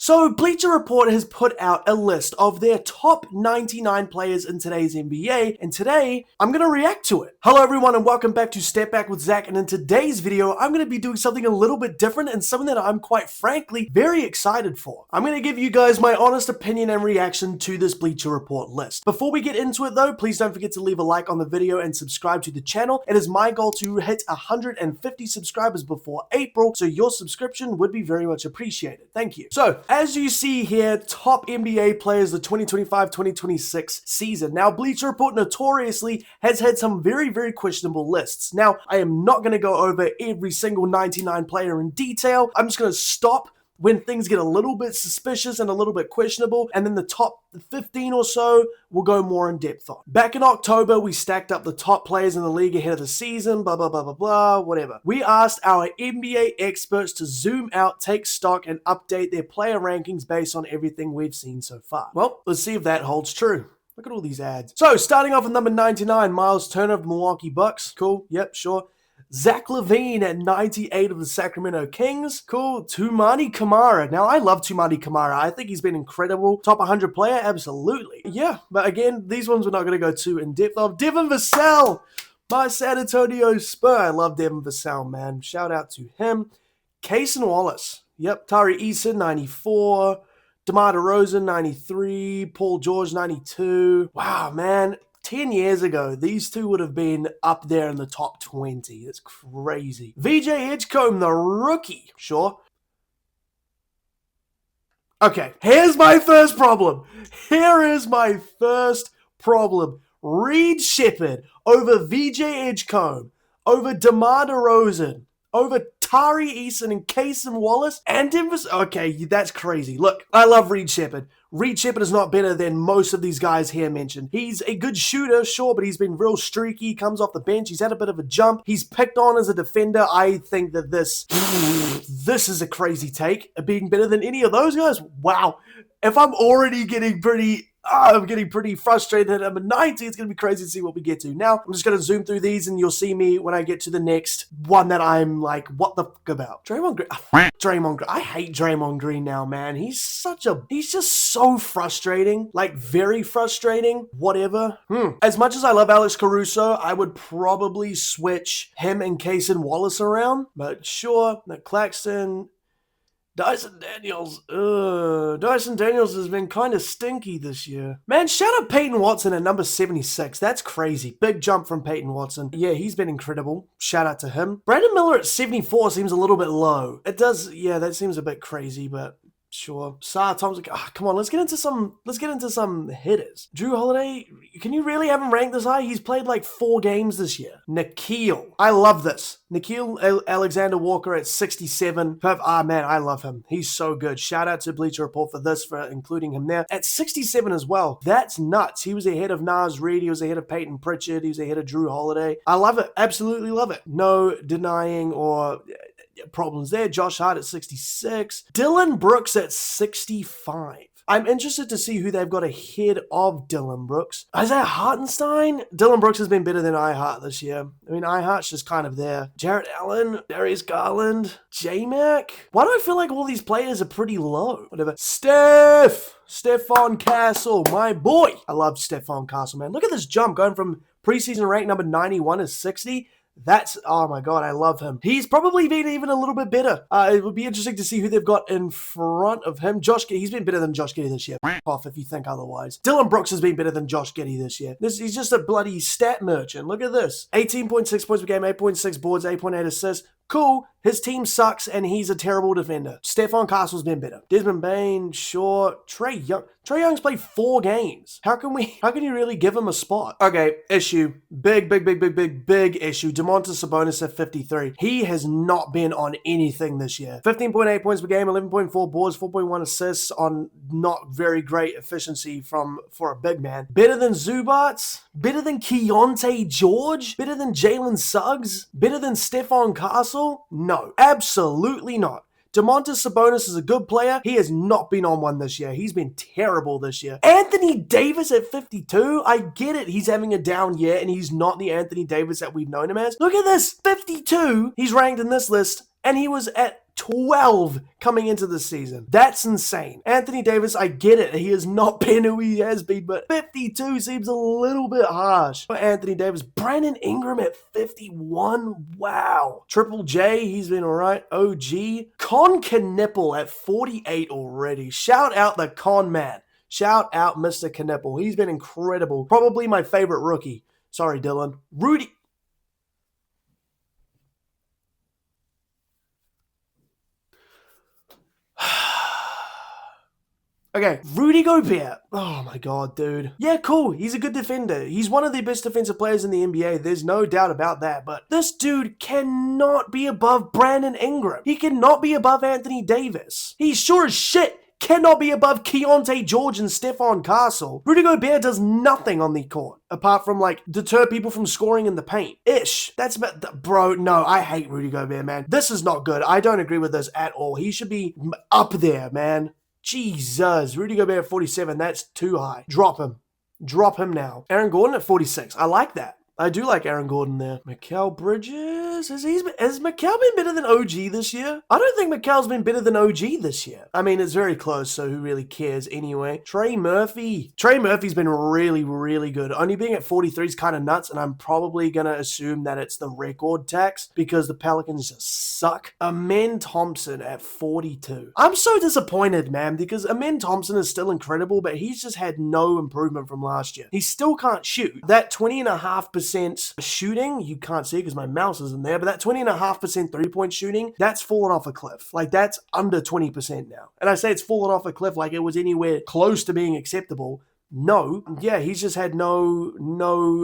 So Bleacher Report has put out a list of their top 99 players in today's NBA, and today I'm going to react to it. Hello everyone and welcome back to Step Back with Zach, and in today's video I'm going to be doing something a little bit different and something that I'm quite frankly very excited for. I'm going to give you guys my honest opinion and reaction to this Bleacher Report list. Before we get into it though, please don't forget to leave a like on the video and subscribe to the channel. It is my goal to hit 150 subscribers before April, so your subscription would be very much appreciated. Thank you. So, as you see here, top NBA players the 2025-2026 season. Now, Bleacher Report notoriously has had some very questionable lists. Now, I am not going to go over every single 99 player in detail. I'm just going to stop when things get a little bit suspicious and a little bit questionable, and then the top 15 or so we'll go more in depth on. Back in October, we stacked up the top players in the league ahead of the season, blah, blah, whatever. We asked our NBA experts to zoom out, take stock, and update their player rankings based on everything we've seen so far. Well, let's see if that holds true. Look at all these ads. So, starting off with number 99, Miles Turner of Milwaukee Bucks. Cool, yep, sure. Zach LaVine at 98 of the Sacramento Kings. Cool. Toumani Camara. Now, I love Toumani Camara. I think he's been incredible. Top 100 player? Absolutely. Yeah, but again, these ones we're not going to go too in depth of. Devin Vassell, my San Antonio Spur. I love Devin Vassell, man. Shout out to him. Cason Wallace. Yep. Tari Eason, 94. DeMar DeRozan, 93. Paul George, 92. Wow, man. 10 years ago, these two would have been up there in the top 20. That's crazy. VJ Edgecombe, the rookie. Sure. Okay, here's my first problem. Here is my first problem. Reed Shepherd over VJ Edgecombe, over DeMar DeRozan, over Tari Eason and Cason Wallace, and okay, that's crazy. Look, I love Reed Shepherd. Reed Shepherd is not better than most of these guys here mentioned. He's a good shooter, sure, but he's been real streaky, comes off the bench, he's had a bit of a jump, he's picked on as a defender. I think that this is a crazy take, being better than any of those guys. Wow. If I'm already getting pretty frustrated at number 90. It's going to be crazy to see what we get to. Now, I'm just going to zoom through these and you'll see me when I get to the next one that I'm like, what the fuck about? Draymond Green. Draymond Green. I hate Draymond Green now, man. He's just so frustrating. Like, very frustrating. Whatever. As much as I love Alex Caruso, I would probably switch him and Cason Wallace around. But sure, Claxton... Dyson Daniels has been kind of stinky this year. Man, shout out Peyton Watson at number 76. That's crazy. Big jump from Peyton Watson. Yeah, he's been incredible. Shout out to him. Brandon Miller at 74 seems a little bit low. It does, yeah, that seems a bit crazy, but sure. Sarah Thompson, come on, let's get into some hitters. Drew Holiday, can you really have him ranked this high? He's played like 4 games this year. Nikhil, I love this. Nikhil Alexander Walker at 67. Man, I love him. He's so good. Shout out to Bleacher Report for this, for including him there. At 67 as well. That's nuts. He was ahead of Nas Reed. He was ahead of Peyton Pritchard. He was ahead of Drew Holiday. I love it. Absolutely love it. No denying or problems there. Josh Hart at 66. Dylan Brooks at 65. I'm interested to see who they've got ahead of Dylan Brooks. Isaiah Hartenstein? Dylan Brooks has been better than I-Hart this year. I mean, I-Hart's just kind of there. Jarrett Allen, Darius Garland, J-Mac. Why do I feel like all these players are pretty low? Whatever. Stephon Castle, my boy. I love Stephon Castle, man. Look at this jump going from preseason rank number 91 to 60. That's, oh my god, I love him. He's probably been even a little bit better. It would be interesting to see who they've got in front of him. Josh Giddey, he's been better than Josh Giddey this year. Off if you think otherwise. Dylan Brooks has been better than Josh Giddey this year. He's just a bloody stat merchant. Look at this. 18.6 points per game, 8.6 boards, 8.8 assists. Cool. His team sucks and he's a terrible defender. Stephon Castle's been better. Desmond Bain, sure. Trae Young's played 4 games. How can you really give him a spot? Okay, issue. Big issue. Domantas Sabonis at 53. He has not been on anything this year. 15.8 points per game, 11.4 boards, 4.1 assists on not very great efficiency for a big man. Better than Zubats? Better than Keontae George? Better than Jalen Suggs? Better than Stephon Castle? No, absolutely not. Domantas Sabonis is a good player. He has not been on one this year. He's been terrible this year. Anthony Davis at 52. I get it. He's having a down year and he's not the Anthony Davis that we've known him as. Look at this. 52. He's ranked in this list and he was at 12 coming into the season. That's insane. Anthony Davis, I get it. He has not been who he has been, but 52 seems a little bit harsh for Anthony Davis. Brandon Ingram at 51. Wow. Triple J, he's been all right. OG. Con Knipple at 48 already. Shout out the Con Man. Shout out Mr. Knipple. He's been incredible. Probably my favorite rookie. Sorry, Dylan. Rudy. Okay, Rudy Gobert. Oh my god, dude. Yeah, cool. He's a good defender. He's one of the best defensive players in the NBA. There's no doubt about that. But this dude cannot be above Brandon Ingram. He cannot be above Anthony Davis. He sure as shit cannot be above Keontae George and Stephon Castle. Rudy Gobert does nothing on the court apart from like deter people from scoring in the paint. Ish. That's about bro, no, I hate Rudy Gobert, man. This is not good. I don't agree with this at all. He should be up there, man. Jesus, Rudy Gobert at 47, that's too high. Drop him. Drop him now. Aaron Gordon at 46. I like that. I do like Aaron Gordon there. Mikal Bridges, has Mikal been better than OG this year? I don't think Mikal's been better than OG this year. I mean, it's very close, so who really cares anyway? Trey Murphy. Trey Murphy's been really, really good. Only being at 43 is kind of nuts, and I'm probably going to assume that it's the record tax because the Pelicans just suck. Amen Thompson at 42. I'm so disappointed, man, because Amen Thompson is still incredible, but he's just had no improvement from last year. He still can't shoot. That 20.5% shooting, you can't see because my mouse isn't there, but that 20.5% three-point shooting, that's fallen off a cliff. Like, that's under 20% now. And I say it's fallen off a cliff like it was anywhere close to being acceptable. No. Yeah, he's just had no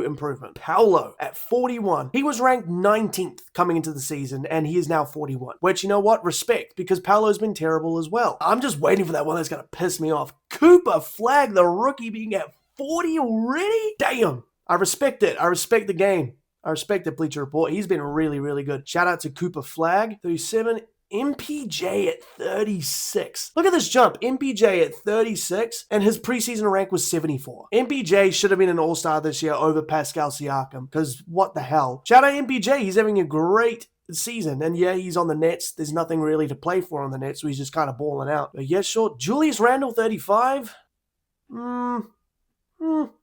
improvement. Paolo at 41. He was ranked 19th coming into the season, and he is now 41. Which, you know what? Respect, because Paolo's been terrible as well. I'm just waiting for that one that's going to piss me off. Cooper Flag, the rookie, being at 40 already? Damn. I respect it. I respect the game. I respect the Bleacher Report. He's been really, really good. Shout out to Cooper Flag, 37. MPJ at 36. Look at this jump. MPJ at 36, and his preseason rank was 74. MPJ should have been an all-star this year over Pascal Siakam, because what the hell? Shout out MPJ. He's having a great season, and yeah, he's on the Nets. There's nothing really to play for on the Nets, so he's just kind of balling out. But yeah, sure. Julius Randle, 35.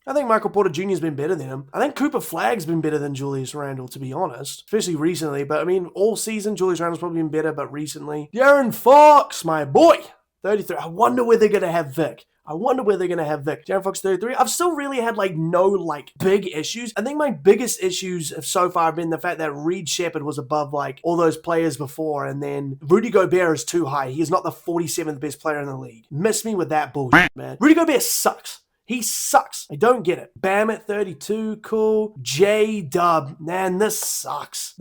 I think Michael Porter Jr. has been better than him. I think Cooper Flag's been better than Julius Randle, to be honest. Especially recently. But, I mean, all season, Julius Randle's probably been better, but recently. De'Aaron Fox, my boy, 33. I wonder where they're going to have Vic. De'Aaron Fox, 33. I've still really had, no big issues. I think my biggest issues so far have been the fact that Reed Shepherd was above, all those players before, and then Rudy Gobert is too high. He is not the 47th best player in the league. Miss me with that bullshit, man. Rudy Gobert sucks. He sucks. I don't get it. Bam at 32. Cool. J-Dub. Man, this sucks.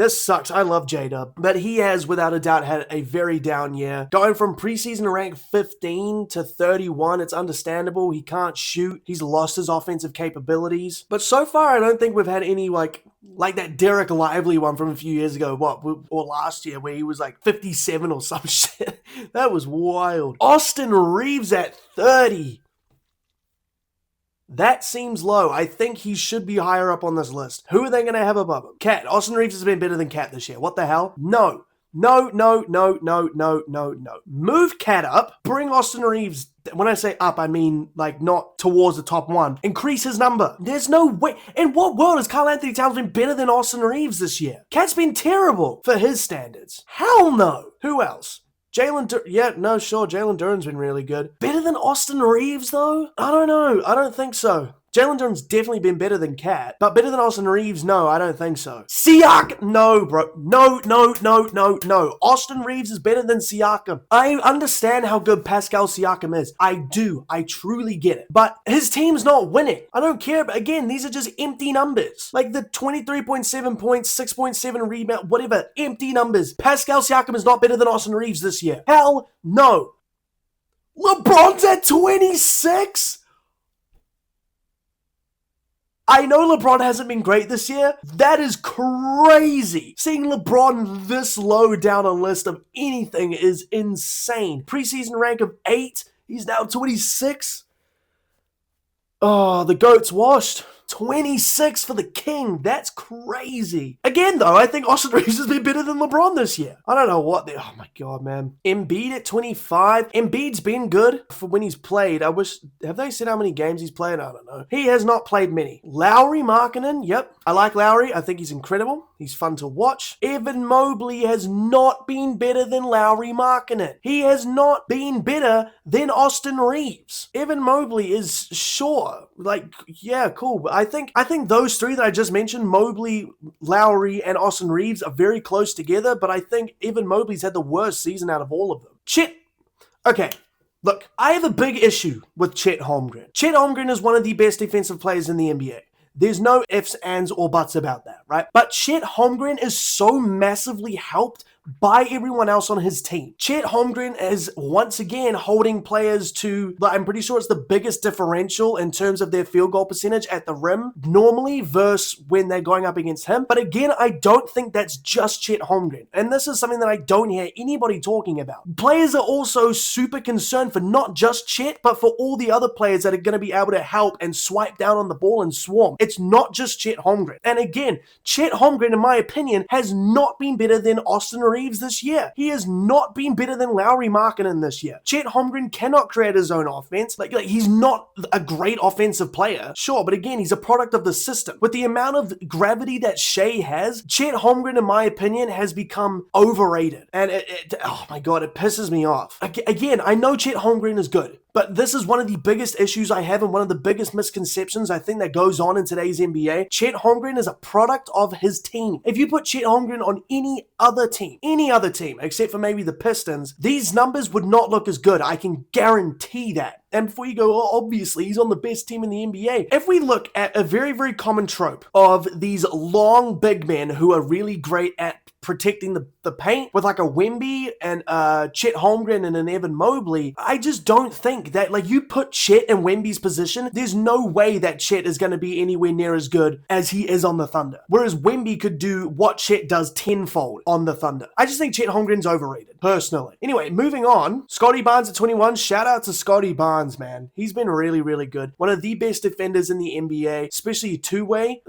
I love J-Dub. But he has, without a doubt, had a very down year. Going from preseason rank 15 to 31, it's understandable. He can't shoot. He's lost his offensive capabilities. But so far, I don't think we've had any, like that Derek Lively one from a few years ago, or last year, where he was 57 or some shit. That was wild. Austin Reeves at 30. That seems low. I think he should be higher up on this list. Who are they going to have above him? Cat. Austin Reeves has been better than Cat this year. What the hell? No. Move Cat up. Bring Austin Reeves. When I say up, I mean not towards the top one. Increase his number. There's no way. In what world has Karl Anthony Towns been better than Austin Reeves this year? Cat's been terrible for his standards. Hell no. Who else? Jalen Duren's been really good. Better than Austin Reeves, though? I don't know. I don't think so. Jalen Duren's definitely been better than Cat, but better than Austin Reeves? No, I don't think so. Siakam? No, bro. No. Austin Reeves is better than Siakam. I understand how good Pascal Siakam is. I do. I truly get it. But his team's not winning. I don't care. But again, these are just empty numbers. Like the 23.7 points, 6.7 rebound, whatever. Empty numbers. Pascal Siakam is not better than Austin Reeves this year. Hell no. LeBron's at 26? I know LeBron hasn't been great this year. That is crazy. Seeing LeBron this low down a list of anything is insane. Preseason rank of 8. He's now 26. Oh, the GOAT's washed. 26 for the King. That's crazy. Again, though, I think Austin Reeves has been better than LeBron this year. I don't know what. Oh my God, man. Embiid at 25. Embiid's been good for when he's played. Have they said how many games he's played? I don't know. He has not played many. Lauri Markkanen. Yep. I like Lauri. I think he's incredible. He's fun to watch. Evan Mobley has not been better than Lauri Markkanen. He has not been better than Austin Reeves. Evan Mobley is sure. Yeah, cool. But I think those three that I just mentioned, Mobley, Lauri, and Austin Reeves, are very close together, but I think Evan Mobley's had the worst season out of all of them. Okay. Look, I have a big issue with Chet Holmgren. Chet Holmgren is one of the best defensive players in the NBA. There's no ifs, ands, or buts about that, right? But Chet Holmgren is so massively helped by everyone else on his team. Chet Holmgren is once again holding players to, I'm pretty sure it's the biggest differential in terms of their field goal percentage at the rim normally versus when they're going up against him. But again, I don't think that's just Chet Holmgren. And this is something that I don't hear anybody talking about. Players are also super concerned for not just Chet, but for all the other players that are going to be able to help and swipe down on the ball and swarm. It's not just Chet Holmgren. And again, Chet Holmgren, in my opinion, has not been better than Austin Reeves this year. He has not been better than Lauri Markkanen this year. Chet Holmgren cannot create his own offense. Like he's not a great offensive player, sure, but again, he's a product of the system. With the amount of gravity that Shea has, Chet Holmgren, in my opinion, has become overrated. And oh my God, it pisses me off. Again, I know Chet Holmgren is good, but this is one of the biggest issues I have and one of the biggest misconceptions I think that goes on in today's NBA. Chet Holmgren is a product of his team. If you put Chet Holmgren on any other team, except for maybe the Pistons, these numbers would not look as good. I can guarantee that. And before you go, obviously, he's on the best team in the NBA. If we look at a very, very common trope of these long big men who are really great at protecting the paint with like a Wemby and Chet Holmgren and an Evan Mobley, I just don't think that, like, you put Chet in Wemby's position, there's no way that Chet is going to be anywhere near as good as he is on the Thunder. Whereas Wemby could do what Chet does tenfold on the Thunder. I just think Chet Holmgren's overrated, personally. Anyway, moving on. Scotty Barnes at 21. Shout out to Scotty Barnes, man. He's been really, really good. One of the best defenders in the NBA, especially two-way.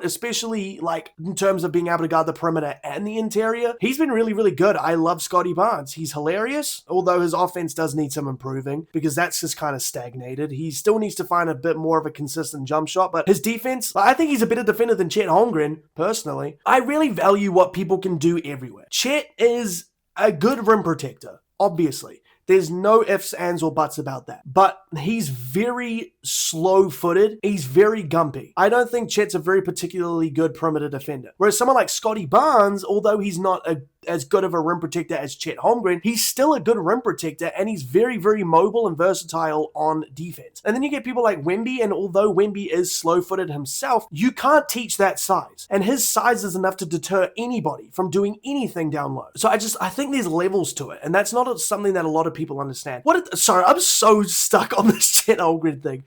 Especially like in terms of being able to guard the perimeter and the interior. He's been really, really good. I love Scotty Barnes. He's hilarious, although his offense does need some improving because that's just kind of stagnated. He still needs to find a bit more of a consistent jump shot, but his defense, I think he's a better defender than Chet Holmgren, personally. I really value what people can do everywhere. Chet is a good rim protector, obviously. There's no ifs, ands, or buts about that. But he's very slow-footed. He's very gumpy. I don't think Chet's a very particularly good perimeter defender. Whereas someone like Scotty Barnes, although he's not as good of a rim protector as Chet Holmgren, he's still a good rim protector, and he's very, very mobile and versatile on defense. And then you get people like Wemby, and although Wemby is slow-footed himself, you can't teach that size. And his size is enough to deter anybody from doing anything down low. So I think there's levels to it, and that's not something that a lot of people understand. Sorry, I'm so stuck on this Chet Holmgren thing.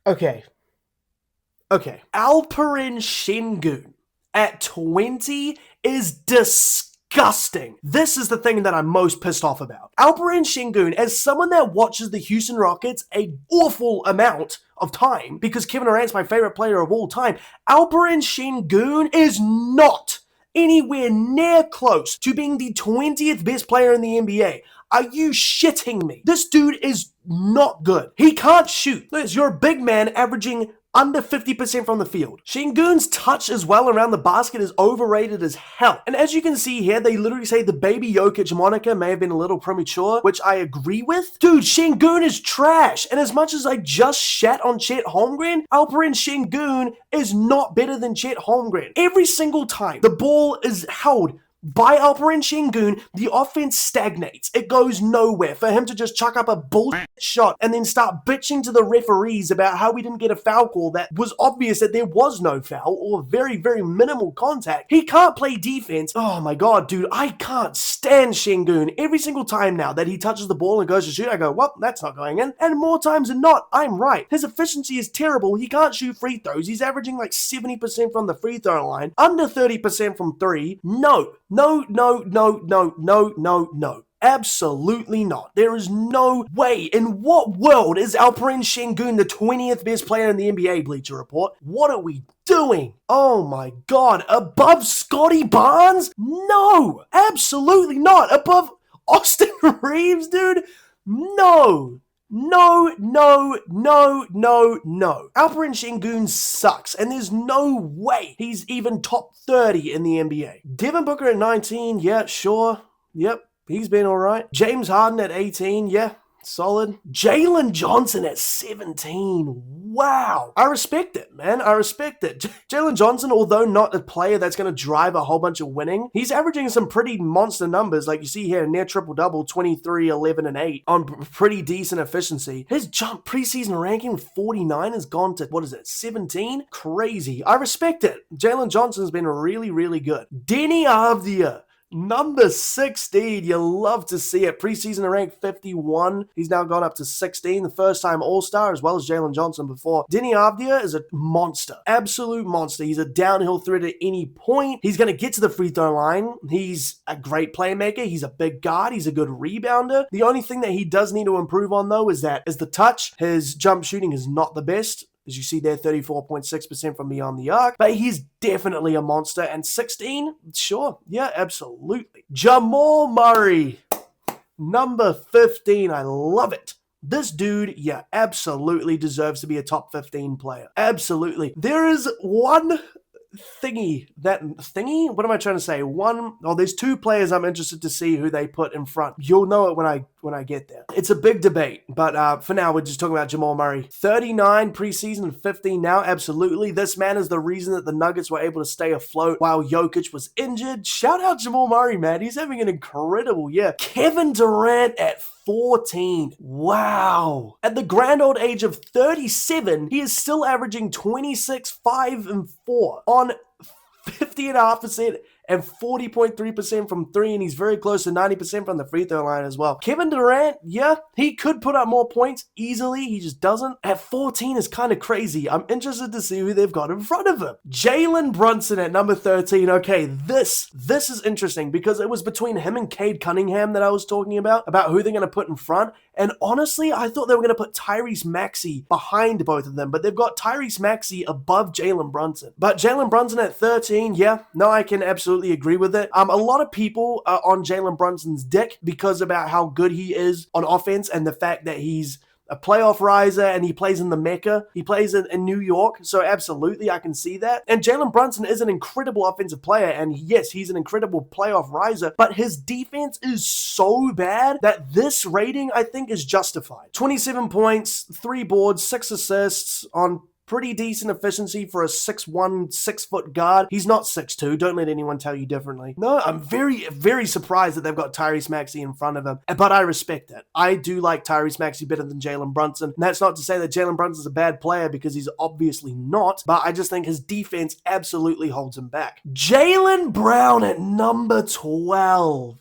Okay. Alperen Şengün at 20 is disgusting. This is the thing that I'm most pissed off about. Alperen Şengün, as someone that watches the Houston Rockets an awful amount of time, because Kevin Durant's my favorite player of all time, Alperen Şengün is not anywhere near close to being the 20th best player in the NBA. Are you shitting me? This dude is not good. He can't shoot. You're a big man averaging under 50% from the field. Şengün's touch as well around the basket is overrated as hell. And as you can see here, they literally say the baby Jokic moniker may have been a little premature, which I agree with. Dude, Şengün is trash. And as much as I just shat on Chet Holmgren, Alperen Şengün is not better than Chet Holmgren. Every single time the ball is held by Alperen Şengün, the offense stagnates. It goes nowhere for him to just chuck up a bullshit shot and then start bitching to the referees about how we didn't get a foul call that was obvious that there was no foul or very, very minimal contact. He can't play defense. Oh my God, dude, I can't stand Şengün. Every single time now that he touches the ball and goes to shoot, I go, well, that's not going in. And more times than not, I'm right. His efficiency is terrible. He can't shoot free throws. He's averaging like 70% from the free throw line, under 30% from three. No. Absolutely not. There is no way. In what world is Alperen Şengün the 20th best player in the NBA, Bleacher Report? What are we doing? Oh my god. Above Scotty Barnes? No. Absolutely not. Above Austin Reeves, dude? No. No. Alperen Şengün sucks, and there's no way he's even top 30 in the NBA. Devin Booker at 19, yeah, sure. Yep, he's been alright. James Harden at 18, yeah, solid. Jalen Johnson at 17. Wow. I respect it, man. I respect it. Jalen Johnson, although not a player that's going to drive a whole bunch of winning, he's averaging some pretty monster numbers. Like you see here, near triple-double, 23, 11, and 8 on pretty decent efficiency. His jump preseason ranking with 49 has gone to, 17? Crazy. I respect it. Jalen Johnson's been really, really good. Denny Avdia. Number 16, you love to see it. Preseason rank 51. He's now gone up to 16, the first time All-Star, as well as Jalen Johnson before. Denny Avdia is a monster, absolute monster. He's a downhill threat at any point. He's going to get to the free throw line. He's a great playmaker. He's a big guard. He's a good rebounder. The only thing that he does need to improve on, though, is the touch. His jump shooting is not the best. As you see there, 34.6% from beyond the arc. But he's definitely a monster. And 16? Sure. Yeah, absolutely. Jamal Murray. Number 15. I love it. This dude, yeah, absolutely deserves to be a top 15 player. Absolutely. There is one thingy? What am I trying to say? There's two players I'm interested to see who they put in front. You'll know it when I get there. It's a big debate, but for now, we're just talking about Jamal Murray. 39 preseason and 15 now, absolutely. This man is the reason that the Nuggets were able to stay afloat while Jokic was injured. Shout out Jamal Murray, man. He's having an incredible year. Kevin Durant at 14. Wow. At the grand old age of 37, he is still averaging 26, 5, and 4 on 50.5% and 40.3% from 3, and he's very close to 90% from the free throw line as well. Kevin Durant, yeah, he could put up more points easily. He just doesn't. At 14 is kind of crazy. I'm interested to see who they've got in front of him. Jalen Brunson at number 13. Okay, this is interesting because it was between him and Cade Cunningham that I was talking about who they're going to put in front. And honestly, I thought they were going to put Tyrese Maxey behind both of them, but they've got Tyrese Maxey above Jalen Brunson. But Jalen Brunson at 13, yeah, no, I can absolutely agree with it. A lot of people are on Jalen Brunson's dick because about how good he is on offense and the fact that he's a playoff riser and he plays in the Mecca. He plays in New York, so absolutely I can see that. And Jalen Brunson is an incredible offensive player, and yes, he's an incredible playoff riser, but his defense is so bad that this rating, I think, is justified. 27 points, 3 boards, 6 assists on pretty decent efficiency for a 6'1", 6-foot guard. He's not 6'2". Don't let anyone tell you differently. No, I'm very, very surprised that they've got Tyrese Maxey in front of him, but I respect that. I do like Tyrese Maxey better than Jalen Brunson. And that's not to say that Jalen Brunson's a bad player, because he's obviously not, but I just think his defense absolutely holds him back. Jaylen Brown at number 12.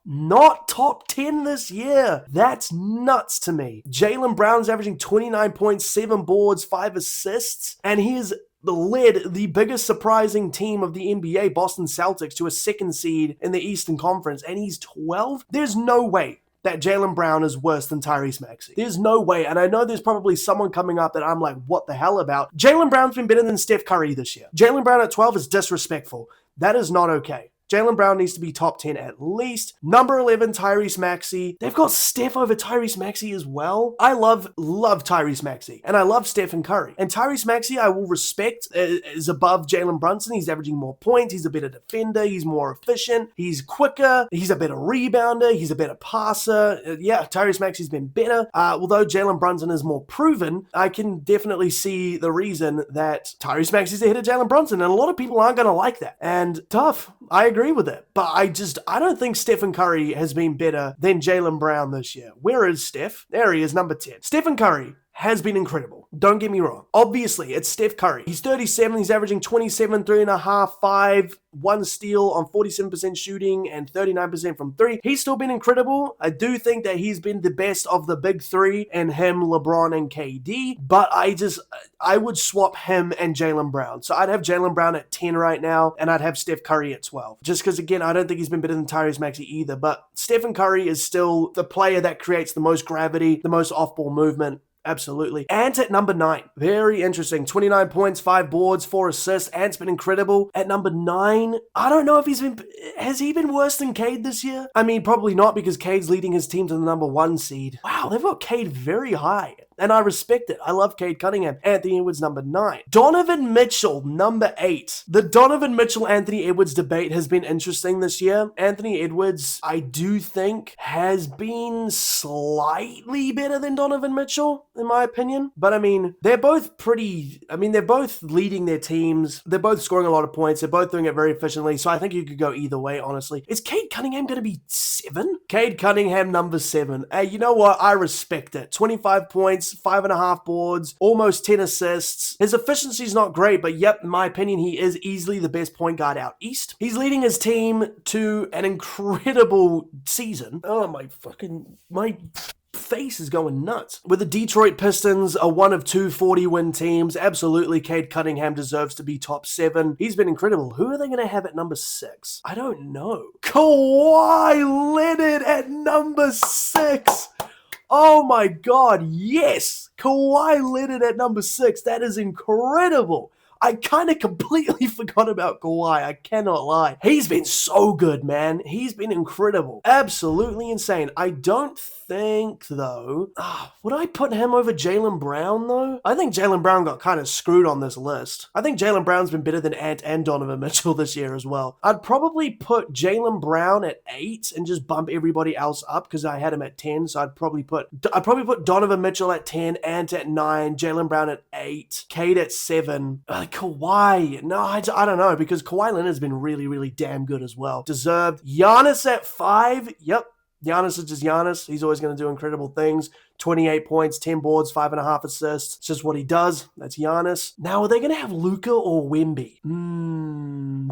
Not top 10 this year. That's nuts to me. Jaylen Brown's averaging 29.7 boards, 5 assists, and he has led the biggest surprising team of the NBA, Boston Celtics, to a 2nd seed in the Eastern Conference, and he's 12? There's no way that Jaylen Brown is worse than Tyrese Maxey. There's no way, and I know there's probably someone coming up that I'm like, what the hell about? Jaylen Brown's been better than Steph Curry this year. Jaylen Brown at 12 is disrespectful. That is not okay. Jaylen Brown needs to be top 10 at least. Number 11, Tyrese Maxey. They've got Steph over Tyrese Maxey as well. I love Tyrese Maxey, and I love Stephen Curry. And Tyrese Maxey, I will respect, is above Jalen Brunson. He's averaging more points. He's a better defender. He's more efficient. He's quicker. He's a better rebounder. He's a better passer. Yeah, Tyrese Maxey's been better. Although Jalen Brunson is more proven, I can definitely see the reason that Tyrese Maxey's ahead of Jalen Brunson, and a lot of people aren't going to like that. And tough. I agree with it, but I don't think Stephen Curry has been better than Jaylen Brown this year. Where is Steph? There he is, number 10. Stephen Curry has been incredible. Don't get me wrong. Obviously, it's Steph Curry. He's 37. He's averaging 27, 3.5, 5, 1 steal on 47% shooting and 39% from 3. He's still been incredible. I do think that he's been the best of the big three, and him, LeBron, and KD. But I would swap him and Jaylen Brown. So I'd have Jaylen Brown at 10 right now, and I'd have Steph Curry at 12. Just because, again, I don't think he's been better than Tyrese Maxey either. But Stephen Curry is still the player that creates the most gravity, the most off-ball movement. Absolutely. Ant at number 9. Very interesting. 29 points, 5 boards, 4 assists. Ant's been incredible. At number 9, I don't know if has he been worse than Cade this year? I mean, probably not, because Cade's leading his team to the number 1 seed. Wow, they've got Cade very high. And I respect it. I love Cade Cunningham. Anthony Edwards, number 9. Donovan Mitchell, number 8. The Donovan Mitchell-Anthony Edwards debate has been interesting this year. Anthony Edwards, I do think, has been slightly better than Donovan Mitchell, in my opinion. But, I mean, they're both leading their teams. They're both scoring a lot of points. They're both doing it very efficiently. So I think you could go either way, honestly. Is Cade Cunningham going to be 7? Cade Cunningham, number 7. Hey, you know what? I respect it. 25 points. 5.5 boards, almost 10 assists. His efficiency's not great, but yep, in my opinion, he is easily the best point guard out east. He's leading his team to an incredible season. Oh, my face is going nuts. With the Detroit Pistons, a one of 2 40-win teams, absolutely Cade Cunningham deserves to be top 7. He's been incredible. Who are they going to have at number 6? I don't know. Kawhi Leonard at number 6. Oh my God, yes! Kawhi Leonard at number 6. That is incredible. I kind of completely forgot about Kawhi. I cannot lie. He's been so good, man. He's been incredible. Absolutely insane. I don't think, though... would I put him over Jaylen Brown, though? I think Jaylen Brown got kind of screwed on this list. I think Jaylen Brown's been better than Ant and Donovan Mitchell this year as well. I'd probably put Jaylen Brown at 8 and just bump everybody else up because I had him at 10. So I'd probably put Donovan Mitchell at 10, Ant at 9, Jaylen Brown at 8, Cade at 7. Kawhi. No, I don't know, because Kawhi Leonard's been really, really damn good as well. Deserved. Giannis at 5. Yep. Giannis is just Giannis. He's always going to do incredible things. 28 points, 10 boards, 5.5 assists. It's just what he does. That's Giannis. Now, are they going to have Luka or Wemby?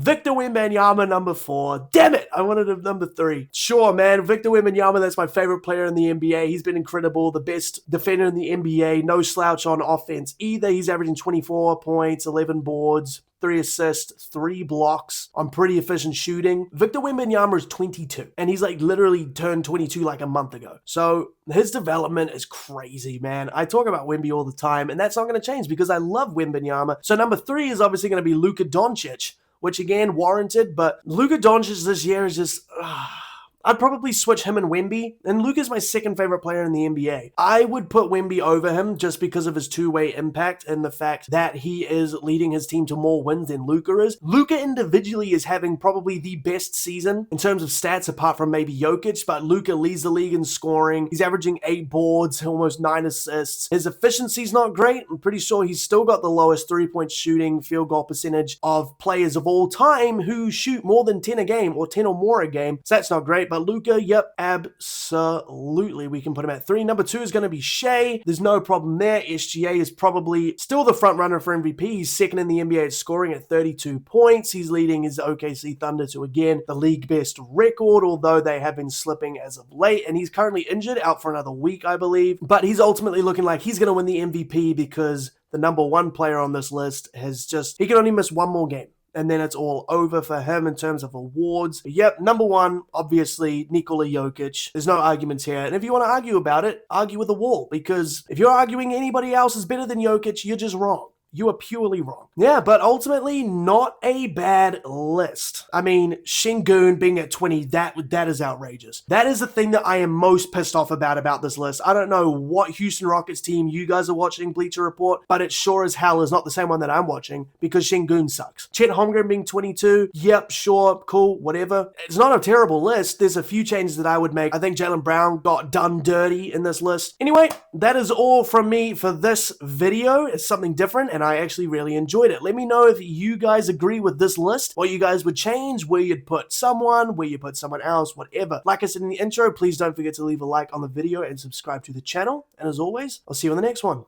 Victor Wembanyama, number 4. Damn it! I wanted him number 3. Sure, man. Victor Wembanyama, that's my favorite player in the NBA. He's been incredible. The best defender in the NBA. No slouch on offense either. He's averaging 24 points, 11 boards, 3 assists, 3 blocks on pretty efficient shooting. Victor Wembanyama is 22, and he's like literally turned 22 like a month ago. So his development is crazy, man. I talk about Wemby all the time, and that's not going to change because I love Wembanyama. So number 3 is obviously going to be Luka Doncic, which again, warranted, but Luka Doncic this year is just... I'd probably switch him and Wemby, and Luka's my second favorite player in the NBA. I would put Wemby over him just because of his two-way impact and the fact that he is leading his team to more wins than Luka is. Luka individually is having probably the best season in terms of stats apart from maybe Jokic, but Luka leads the league in scoring. He's averaging 8 boards, almost 9 assists. His efficiency's not great. I'm pretty sure he's still got the lowest three-point shooting field goal percentage of players of all time who shoot more than 10 a game or 10 or more a game. So that's not great. But Luka, yep, absolutely. We can put him at 3. Number 2 is going to be Shea. There's no problem there. SGA is probably still the front runner for MVP. He's second in the NBA at scoring at 32 points. He's leading his OKC Thunder to, again, the league best record, although they have been slipping as of late. And he's currently injured, out for another week, I believe. But he's ultimately looking like he's going to win the MVP because the number 1 player on this list he can only miss 1 more game. And then it's all over for him in terms of awards. But yep, number 1, obviously, Nikola Jokic. There's no arguments here. And if you want to argue about it, argue with the wall. Because if you're arguing anybody else is better than Jokic, you're just wrong. You are purely wrong. Yeah, but ultimately, not a bad list. I mean, Şengün being at 20, that is outrageous. That is the thing that I am most pissed off about this list. I don't know what Houston Rockets team you guys are watching, Bleacher Report, but it sure as hell is not the same one that I'm watching because Şengün sucks. Chet Holmgren being 22, yep, sure, cool, whatever. It's not a terrible list. There's a few changes that I would make. I think Jaylen Brown got done dirty in this list. Anyway, that is all from me for this video. It's something different, and I actually really enjoyed it. Let me know if you guys agree with this list, what you guys would change, where you'd put someone, where you put someone else, whatever. Like I said in the intro, please don't forget to leave a like on the video and subscribe to the channel. And as always, I'll see you on the next one.